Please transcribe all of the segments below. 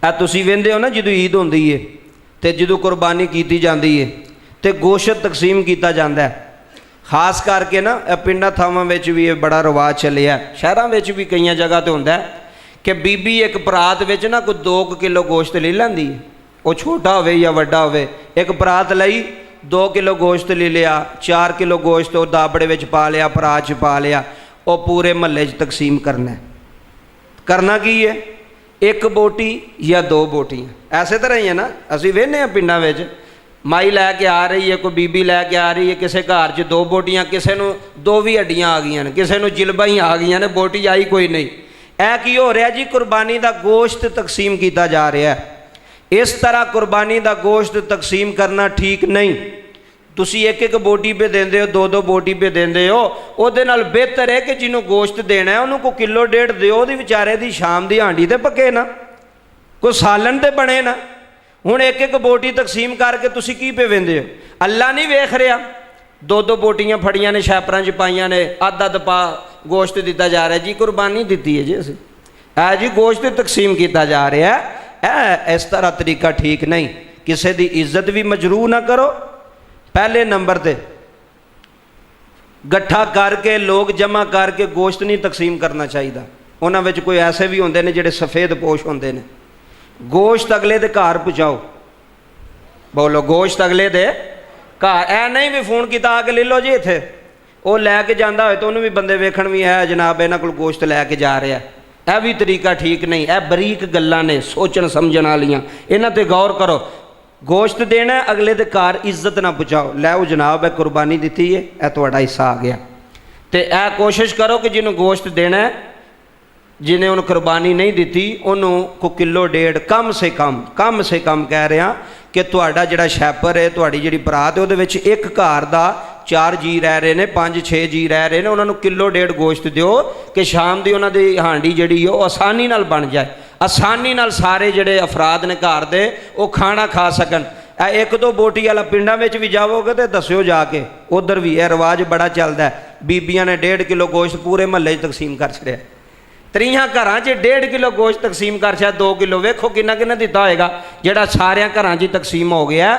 तुसीं वेंदे हो ना जदों ईद होंदी है तो जदों कुरबानी की जाती है तो गोश्त तकसीम किया जाता है। खास करके ना पिंडा थावां विच भी ये बड़ा रिवाज चलिया, शहरां विच भी कई जगह तो होंदा है कि बीबी एक परात विच ना कोई 2 किलो गोश्त ले लैंदी है, वो छोटा होवे या वड्डा होवे। एक परात लई 2 किलो गोश्त ले लिया, 4 किलो गोश्त वो दाबड़े विच पा लिया, परात च पा लिया, वो पूरे महल्ले च तकसीम करना। करना की है, एक बोटी या 2 बोटियां। ऐसे तरह ही है ना, असीं वेखने आ पिंडां विच माई लैके आ रही है, कोई बीबी लैके आ रही है, किसी घर च 2 बोटियां, किसी नूं 2 भी हड्डियां आ गई ने, किसी नूं जिलबा ही आ गई ने, बोटी आई कोई नहीं। ऐ की हो रहा जी, कुरबानी का गोश्त तकसीम किया जा रहा है। इस तरह कुरबानी का गोश्त तकसीम करना ठीक नहीं। तुसी एक बोटी पे देंदे हो, 2 बोटी पे देंदे हो, उहदे नाल बेहतर है कि जिन्हों गोश्त देना है उन्होंने कोई किलो 1.5 दिओ, उहदी विचारे दी शाम की हांडी तो पके ना, कोई सालन तो बने ना। हुण एक बोटी तकसीम करके तुसी की पे वेंदे हो? अल्लाह नहीं वेख रहा? 2 बोटियां फड़ियां ने, शैपरां च पाइयां ने, अद्ध पा गोश्त दिता जा रहा है जी, कुरबानी दी है जी असीं, है जी गोश्त तकसीम किया जा रहा है। इस तरह तरीका ठीक नहीं। किसी की इज्जत भी मजरूह ना करो। पहले नंबर ते गट्ठा करके लोग जमा करके गोश्त नहीं तकसीम करना चाहिए। उन्हां विच कोई ऐसे भी होंदे ने जिहड़े सफ़ेद पोश होंदे ने। गोश्त अगले दे घर पहुँचाओ, बोलो गोश्त अगले दे घर। ऐ नहीं भी फोन किया आके ले लो जी, इत्थे वो लैके जाता हो तो उन्होंने भी बंदे वेखण भी है जनाब इन्हां कोल गोश्त लैके जा रहा है। यह भी तरीका ठीक नहीं। यह बरीक गल्लां ने, सोचण समझण वालियां, इन्हां ते गौर करो। गोश्त देना अगले दे घर, इज्जत ना पहुँचाओ। लै जनाब है कुरबानी दी है, यह तुहाडा हिस्सा आ गया। तो यह कोशिश करो कि जिन्होंने गोश्त देना है, जिन्हें उन्हें कुरबानी नहीं दी, उन्होंने को किलो 1.5 कम से कम कह रहा कि तुहाडा जिहड़ा शैपर है, तुहाडी जिहड़ी बरात है, उहदे विच एक घर दा 4 जी रह रहे हैं, 5-6 जी रह रहे हैं, उन्होंने किलो 1.5 गोश्त दिओ कि शाम की उन्होंने हांडी जिहड़ी वो आसानी नाल बन जाए, आसानी नाल सारे जिहड़े अफराद ने घर दे वो खाना खा सकन। 1-2 बोटी वाला पिंडां विच भी जाओगे तो दस्यो जाके, उधर भी यह रिवाज बड़ा चलता है। बीबियां ने 1.5 किलो गोश्त पूरे महल्ले तकसीम कर छड़िया। 3 घरां 1.5 किलो गोश्त तकसीम कर छड़िया। 2 किलो वेखो किन्ना किन्ना दिता होएगा, जिहड़ा सारियां घरां 'च तकसीम हो गया।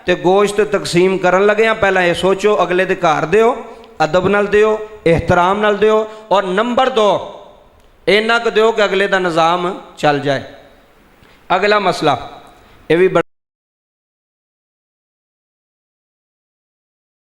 तो गोश्त तकसीम करन लगे पहला ये सोचो अगले दे घर दिओ, अदब नाल दिओ, एहतराम नाल दिओ, और नंबर 2 इन्ना क दिओ कि अगले दा निज़ाम चल जाए। अगला मसला ये भी